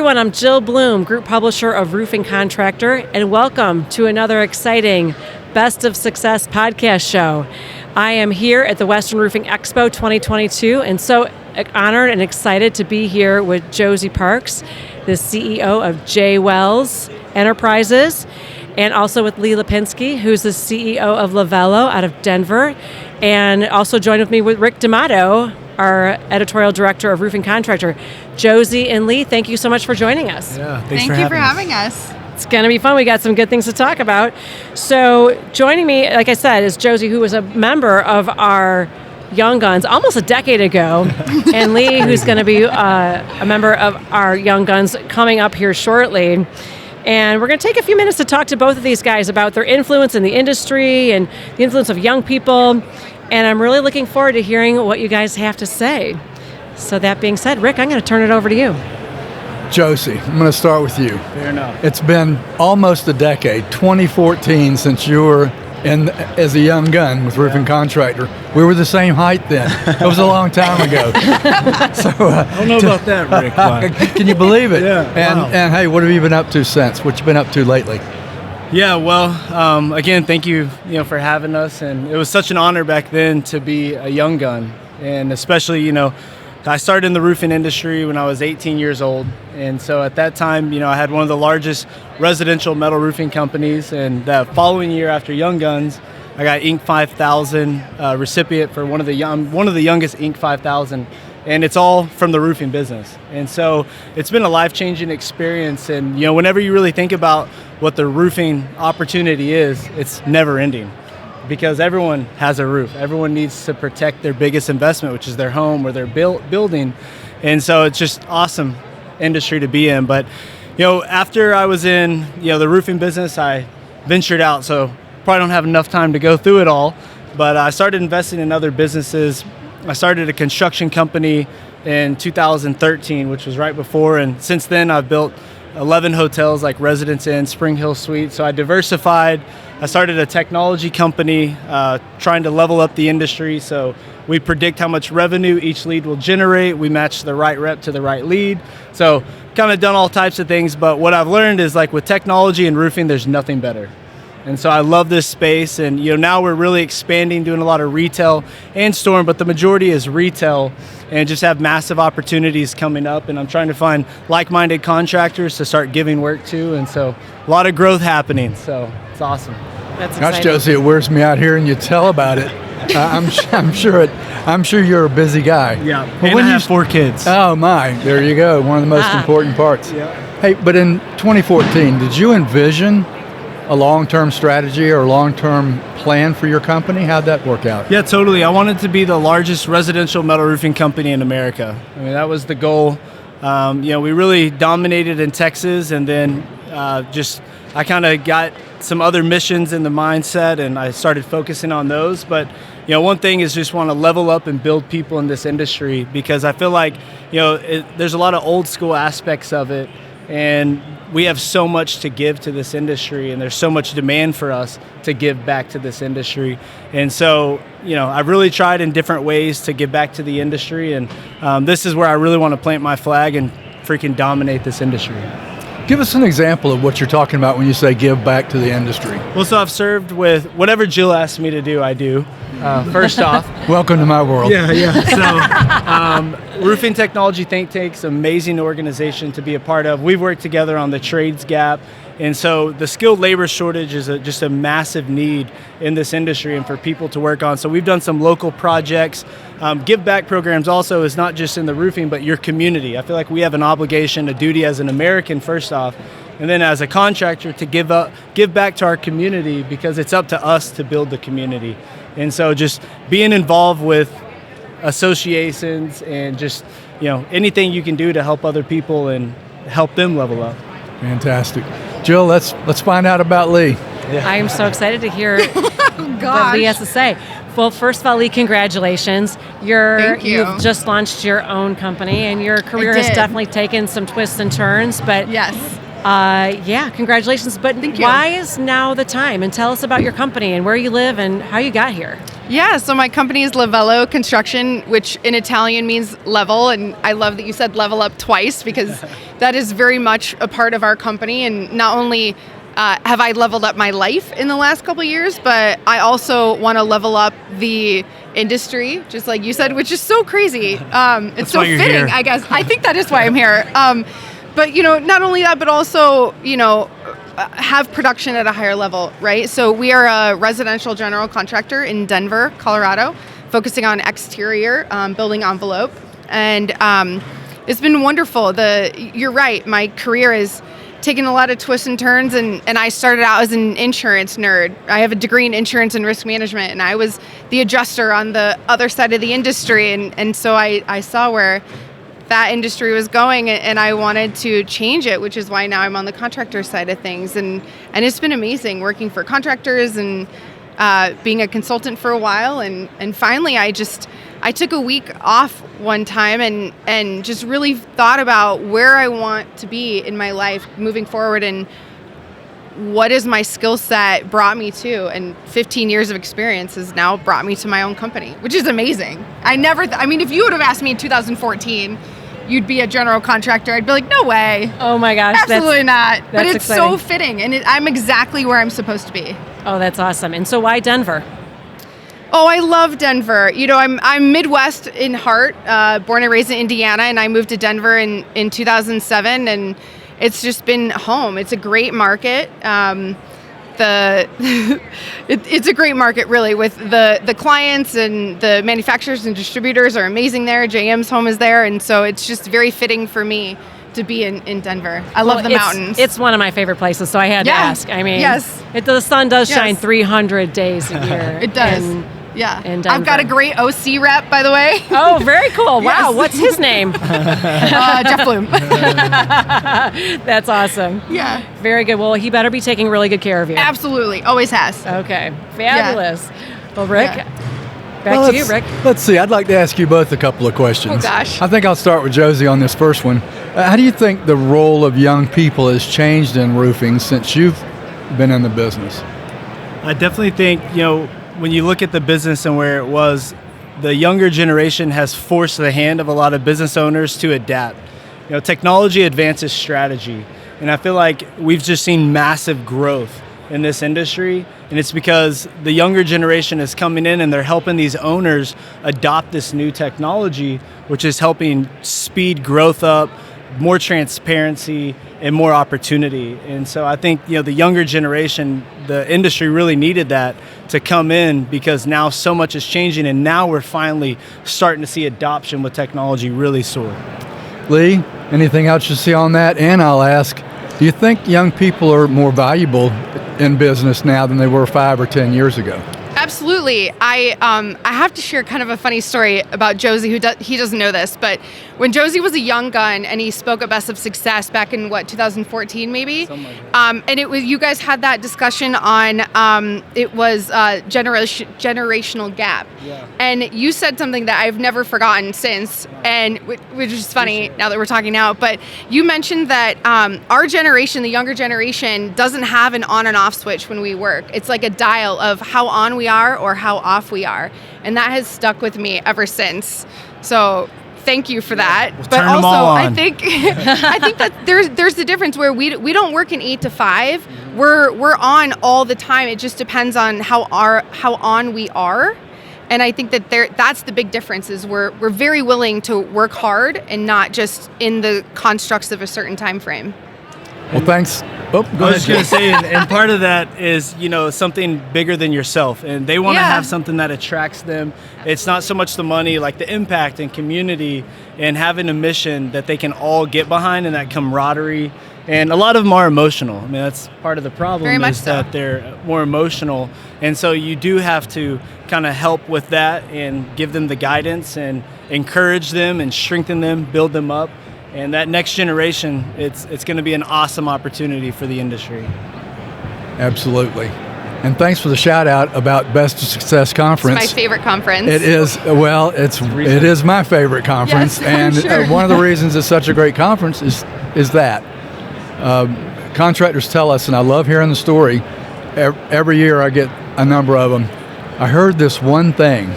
everyone, I'm Jill Bloom, Group Publisher of Roofing Contractor, and welcome to another exciting Best of Success podcast show. I am here at the Western Roofing Expo 2022, and so honored and excited to be here with Josey Parks, the CEO of J. Wells Enterprises, and also with Lee Lipniskis, who's the CEO of Levell out of Denver, and also joined with me with Rick D'Amato, our editorial director of Roofing Contractor. Josey and Lee, thank you so much for joining us. Yeah, thank you for having us. It's going to be fun. We got some good things to talk about. So joining me, like I said, is Josey, who was a member of our Young Guns almost a decade ago, and Lee, who's going to be a member of our Young Guns coming up here shortly. And we're going to take a few minutes to talk to both of these guys about their influence in the industry and the influence of young people. And I'm really looking forward to hearing what you guys have to say. So that being said, Rick, I'm going to turn it over to you. Josey, I'm going to start with you. Fair enough. It's been almost a decade, 2014, since you were in as a young gun with Roofing Contractor. We were the same height then. It was a long time ago. So I don't know about that, Rick. Can you believe it? Yeah. And hey, what have you been up to since? What you been up to lately? Yeah, well, again, thank you, for having us, and it was such an honor back then to be a young gun, and especially, I started in the roofing industry when I was 18 years old, and so at that time, I had one of the largest residential metal roofing companies, and the following year after Young Guns, I got Inc. 5000 recipient for one of the youngest Inc. 5000. And it's all from the roofing business. And so it's been a life-changing experience. And, whenever you really think about what the roofing opportunity is, it's never ending because everyone has a roof. Everyone needs to protect their biggest investment, which is their home or their building. And so it's just awesome industry to be in. But, after I was in, the roofing business, I ventured out. So probably don't have enough time to go through it all. But I started investing in other businesses. I started a construction company in 2013, which was right before, and since then I've built 11 hotels like Residence Inn, Spring Hill Suites. So I diversified. I started a technology company trying to level up the industry. So we predict how much revenue each lead will generate. We match the right rep to the right lead. So kind of done all types of things, but what I've learned is like with technology and roofing, there's nothing better. And so I love this space, and now we're really expanding, doing a lot of retail and storm, but the majority is retail, and just have massive opportunities coming up. And I'm trying to find like-minded contractors to start giving work to, and so a lot of growth happening. So it's awesome. That's exciting. Gosh, Josey, it wears me out here, and you tell about it. I'm sure you're a busy guy. Yeah, well, and I have 4 kids. Oh my, there you go. One of the most important parts. Yeah. Hey, but in 2014, did you envision a long-term strategy or long-term plan for your company? How'd that work out? Yeah, totally. I wanted to be the largest residential metal roofing company in America. I mean, that was the goal. We really dominated in Texas, and then I kind of got some other missions in the mindset, and I started focusing on those. But one thing is just want to level up and build people in this industry, because I feel like there's a lot of old school aspects of it, and we have so much to give to this industry, and there's so much demand for us to give back to this industry. And so, I've really tried in different ways to give back to the industry, and this is where I really want to plant my flag and freaking dominate this industry. Give us an example of what you're talking about when you say give back to the industry. Well, so I've served with whatever Jill asks me to do, I do. First off. Welcome to my world. Yeah. So, Roofing Technology Think Tank's amazing organization to be a part of. We've worked together on the trades gap. And so the skilled labor shortage is just a massive need in this industry and for people to work on. So we've done some local projects. Give back programs also is not just in the roofing, but your community. I feel like we have an obligation, a duty as an American, first off, and then as a contractor to give back to our community, because it's up to us to build the community. And so just being involved with associations and just, anything you can do to help other people and help them level up. Fantastic. Jill, let's find out about Lee. Yeah. I am so excited to hear what Lee has to say. Well, first of all, Lee, congratulations. Thank you. You've just launched your own company, and your career has definitely taken some twists and turns. But yes. Congratulations. But Thank you. Why is now the time? And tell us about your company and where you live and how you got here. Yeah, so my company is Levell Construction, which in Italian means level, and I love that you said level up twice because that is very much a part of our company. And not only have I leveled up my life in the last couple of years, but I also want to level up the industry, just like you said, which is so crazy. It's so fitting, here. I guess. I think that is why I'm here. But, not only that, but also, have production at a higher level, right? So we are a residential general contractor in Denver, Colorado, focusing on exterior building envelope. And it's been wonderful. You're right, my career has taken a lot of twists and turns, and I started out as an insurance nerd. I have a degree in insurance and risk management, and I was the adjuster on the other side of the industry. And so I saw where that industry was going, and I wanted to change it, which is why now I'm on the contractor side of things. And it's been amazing working for contractors and being a consultant for a while. And finally, I took a week off one time and just really thought about where I want to be in my life moving forward and what is my skill set brought me to. And 15 years of experience has now brought me to my own company, which is amazing. If you would have asked me in 2014, you'd be a general contractor, I'd be like, no way. Oh my gosh. Absolutely not. But it's exciting. so fitting, and I'm exactly where I'm supposed to be. Oh, that's awesome. And so why Denver? Oh, I love Denver. I'm Midwest in heart, born and raised in Indiana, and I moved to Denver in 2007, and it's just been home. It's a great market. It's a great market, really, with the clients, and the manufacturers and distributors are amazing there. JM's home is there, and so it's just very fitting for me to be in Denver. I love the mountains. It's one of my favorite places, so I had to ask. Yes. The sun does shine 300 days a year. It does. In Denver. I've got a great OC rep, by the way. Oh, very cool. Yes. Wow. What's his name? Jeff Bloom. That's awesome. Yeah. Very good. Well, he better be taking really good care of you. Absolutely. Always has. Okay. Fabulous. Yeah. Well, Rick, back to you, Rick. Let's see. I'd like to ask you both a couple of questions. Oh, gosh. I think I'll start with Josey on this first one. How do you think the role of young people has changed in roofing since you've been in the business? I definitely think, when you look at the business and where it was, the younger generation has forced the hand of a lot of business owners to adapt. Technology advances strategy, and I feel like we've just seen massive growth in this industry, and it's because the younger generation is coming in and they're helping these owners adopt this new technology, which is helping speed growth up, more transparency, and more opportunity. And so I think, the younger generation, the industry really needed that to come in, because now so much is changing, and now we're finally starting to see adoption with technology really soar. Lee, anything else you see on that? And I'll ask, do you think young people are more valuable in business now than they were 5 or 10 years ago? Absolutely. I have to share kind of a funny story about Josey, he doesn't know this, but when Josey was a young gun and he spoke at Best of Success back in 2014 maybe, and it was, you guys had that discussion on it was generational gap, and you said something that I've never forgotten since, and which is funny now that we're talking now, but you mentioned that our generation, the younger generation, doesn't have an on and off switch when we work. It's like a dial of how on we are or how off we are, and that has stuck with me ever since. So thank you for that. We'll but turn them also all on. I think that there's the difference where we don't work in 8 to 5. We're on all the time. It just depends on how on we are. And I think that that's the big difference, is we're very willing to work hard and not just in the constructs of a certain time frame. Well, thanks. Oh, go I was ahead. just going to say, and part of that is, something bigger than yourself, and they want to have something that attracts them. It's not so much the money, like the impact and community, and having a mission that they can all get behind, and that camaraderie. And a lot of them are emotional. I mean, that's part of the problem. Very much is that so. they're more emotional, and so you do have to kind of help with that and give them the guidance and encourage them and strengthen them, build them up. And that next generation, it's going to be an awesome opportunity for the industry. Absolutely. And thanks for the shout out about Best of Success Conference. It's my favorite conference. It is, well, it is my favorite conference. Yes, and I'm sure. One of the reasons it's such a great conference is that contractors tell us, and I love hearing the story, every year I get a number of them, I heard this one thing,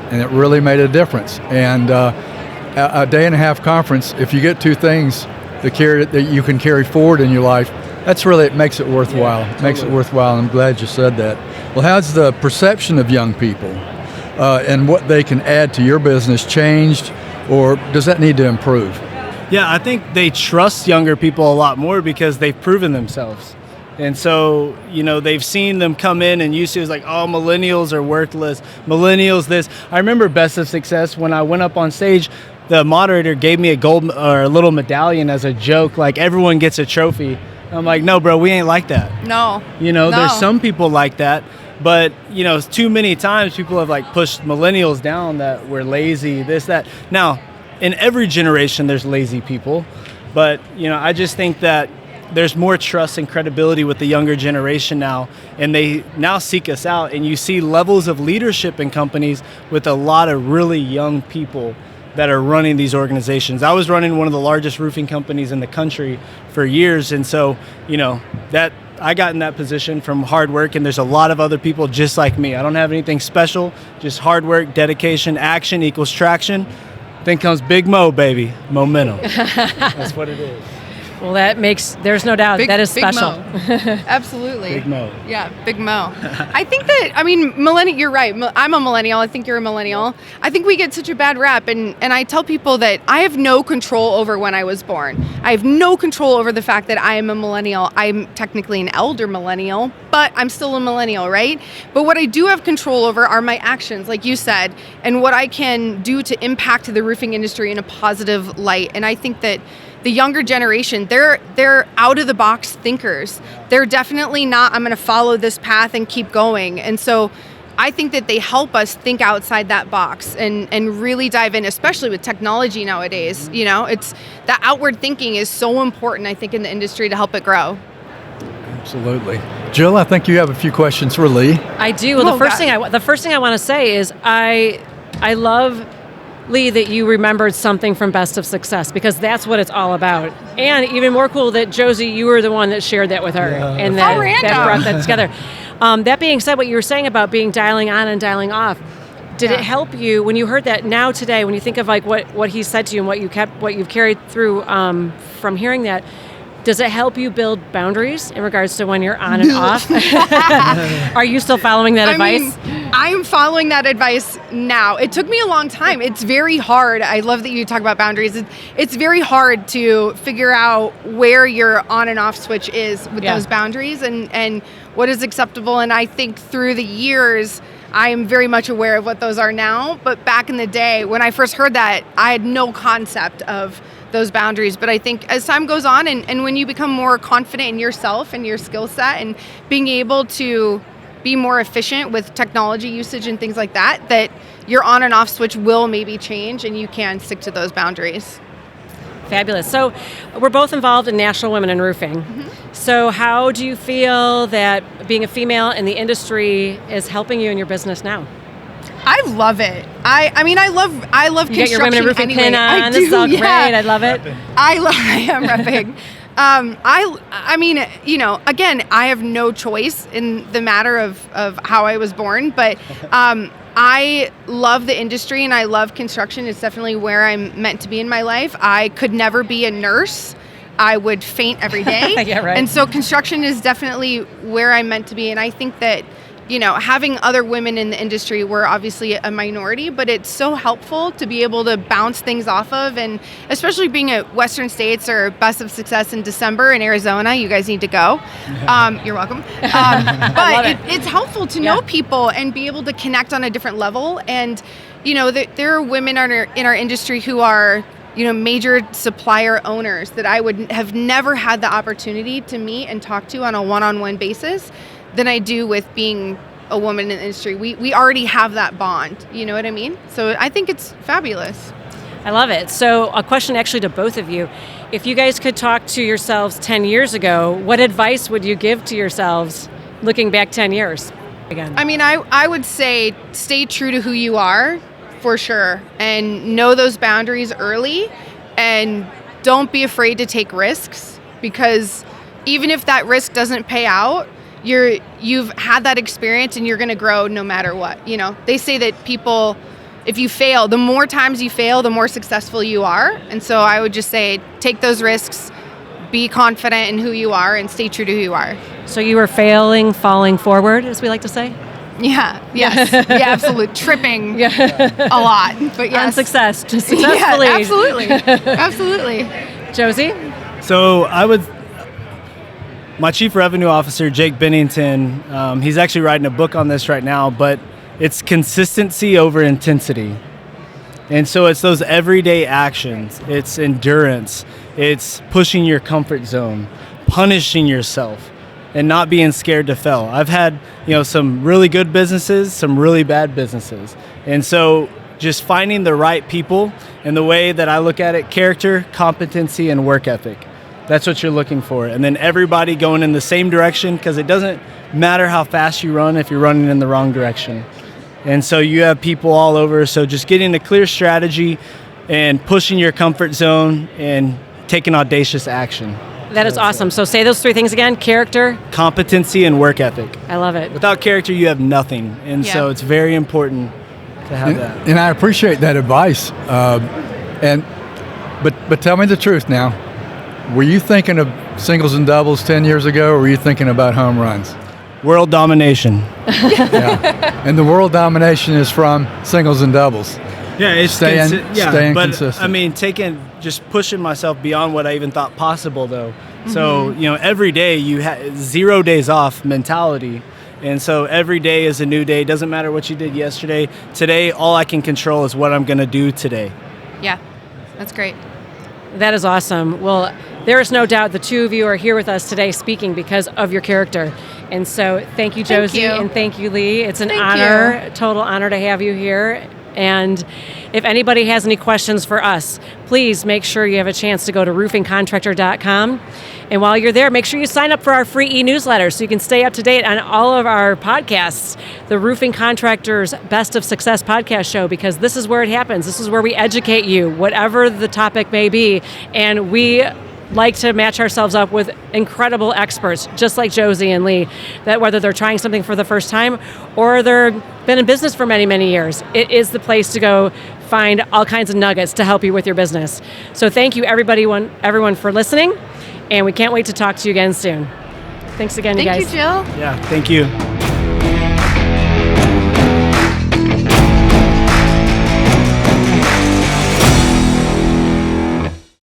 and it really made a difference. And a day and a half conference, if you get two things that you can carry forward in your life, it makes it worthwhile. Yeah, totally. Makes it worthwhile. I'm glad you said that. Well, how's the perception of young people and what they can add to your business changed, or does that need to improve? Yeah, I think they trust younger people a lot more because they've proven themselves. And so, they've seen them come in and used to, it's like, oh, millennials are worthless. Millennials this. I remember Best of Success when I went up on stage, the moderator gave me a gold or a little medallion as a joke, like everyone gets a trophy. I'm like, no, bro, we ain't like that. No. There's some people like that, but too many times people have like pushed millennials down that we're lazy, this, that. Now, in every generation, there's lazy people, but I just think that there's more trust and credibility with the younger generation now, and they now seek us out, and you see levels of leadership in companies with a lot of really young people that are running these organizations. I was running one of the largest roofing companies in the country for years, and so that I got in that position from hard work, and there's a lot of other people just like me. I don't have anything special, just hard work, dedication, action equals traction. Then comes Big Mo, baby, momentum. That's what it is. Well, there's no doubt that is Big special. Mo. Absolutely. Big Mo. Yeah, Big Mo. I think that, millennial, you're right. I'm a millennial. I think you're a millennial. I think we get such a bad rap. And I tell people that I have no control over when I was born. I have no control over the fact that I am a millennial. I'm technically an elder millennial, but I'm still a millennial, right? But what I do have control over are my actions, like you said, and what I can do to impact the roofing industry in a positive light. And I think that the younger generation, they're out of the box thinkers. They're definitely not, I'm going to follow this path and keep going. And so I think that they help us think outside that box and really dive in, especially with technology nowadays. It's that outward thinking is so important, I think, in the industry to help it grow. Absolutely. Jill, I think you have a few questions for Lee. I do. Well, the first thing I want to say is I love, Lee, that you remembered something from Best of Success, because that's what it's all about. And even more cool that, Josey, you were the one that shared that with her. Yeah. And that brought that together. That being said, what you were saying about being dialing on and dialing off, did it help you when you heard that now today, when you think of like what he said to you and what you've carried through from hearing that, does it help you build boundaries in regards to when you're on and off? Are you still following that advice? I am following that advice now. It took me a long time. It's very hard. I love that you talk about boundaries. It's very hard to figure out where your on and off switch is with those boundaries and what is acceptable. And I think through the years, I am very much aware of what those are now. But back in the day, when I first heard that, I had no concept of those boundaries. But I think as time goes on and when you become more confident in yourself and your skill set and being able to be more efficient with technology usage and things like that, that your on and off switch will maybe change and you can stick to those boundaries. Fabulous. So we're both involved in National Women in Roofing. Mm-hmm. So how do you feel that being a female in the industry is helping you in your business now? I love it. I love construction. You get your Women in Roofing anyway. pin on. This is all great. I love it. I am repping. Again, I have no choice in the matter of how I was born, but I love the industry and I love construction. It's definitely where I'm meant to be in my life. I could never be a nurse. I would faint every day. Yeah, right. And so construction is definitely where I'm meant to be. And I think that, having other women in the industry, we're obviously a minority, but it's so helpful to be able to bounce things off of. And especially being at Western States or Best of Success in December in Arizona, you guys need to go. You're welcome. But it's helpful to know people and be able to connect on a different level. And, there are women in our industry who are, major supplier owners that I would have never had the opportunity to meet and talk to on a one-on-one basis than I do with being a woman in the industry. We already have that bond, you know what I mean? So I think it's fabulous. I love it. So a question actually to both of you. If you guys could talk to yourselves 10 years ago, what advice would you give to yourselves looking back 10 years? Again. I would say stay true to who you are, for sure, and know those boundaries early, and don't be afraid to take risks, because even if that risk doesn't pay out, you've had that experience and you're going to grow no matter what. You know, they say that people, if you fail, the more times you fail, the more successful you are. And so I would just say, take those risks, be confident in who you are, and stay true to who you are. So you were failing, falling forward, as we like to say? Yeah, yes, yeah, absolutely. Tripping a lot, but yes. On success, just successfully. Yeah, absolutely, absolutely. Josey? So my Chief Revenue Officer, Jake Bennington, he's actually writing a book on this right now, but it's consistency over intensity. And so it's those everyday actions. It's endurance. It's pushing your comfort zone, punishing yourself, and not being scared to fail. I've had, some really good businesses, some really bad businesses. And so just finding the right people, and the way that I look at it, character, competency, and work ethic. That's what you're looking for. And then everybody going in the same direction, because it doesn't matter how fast you run if you're running in the wrong direction. And so you have people all over. So just getting a clear strategy and pushing your comfort zone and taking audacious action. That is awesome. So say those 3 things again: character, competency, and work ethic. I love it. Without character, you have nothing. And so it's very important to have that. And I appreciate that advice. But tell me the truth now. Were you thinking of singles and doubles 10 years ago, or were you thinking about home runs? World domination. Yeah. And the world domination is from singles and doubles. Yeah, it's staying but, consistent. I mean, just pushing myself beyond what I even thought possible, though. So, every day you have 0 days off mentality. And so every day is a new day. Doesn't matter what you did yesterday. Today, all I can control is what I'm going to do today. Yeah, that's great. That is awesome. Well, there is no doubt the 2 of you are here with us today speaking because of your character. And so thank you, Josey, and thank you, Lee. It's an honor, total honor to have you here. And if anybody has any questions for us, please make sure you have a chance to go to roofingcontractor.com. And while you're there, make sure you sign up for our free e-newsletter so you can stay up to date on all of our podcasts, the Roofing Contractors Best of Success podcast show, because this is where it happens. This is where we educate you, whatever the topic may be. And we like to match ourselves up with incredible experts, just like Josey and Lee, that whether they're trying something for the first time or they've been in business for many, many years, it is the place to go find all kinds of nuggets to help you with your business. So thank you, everyone for listening, and we can't wait to talk to you again soon. Thanks again, you guys. Thank you, Jill. Yeah, thank you.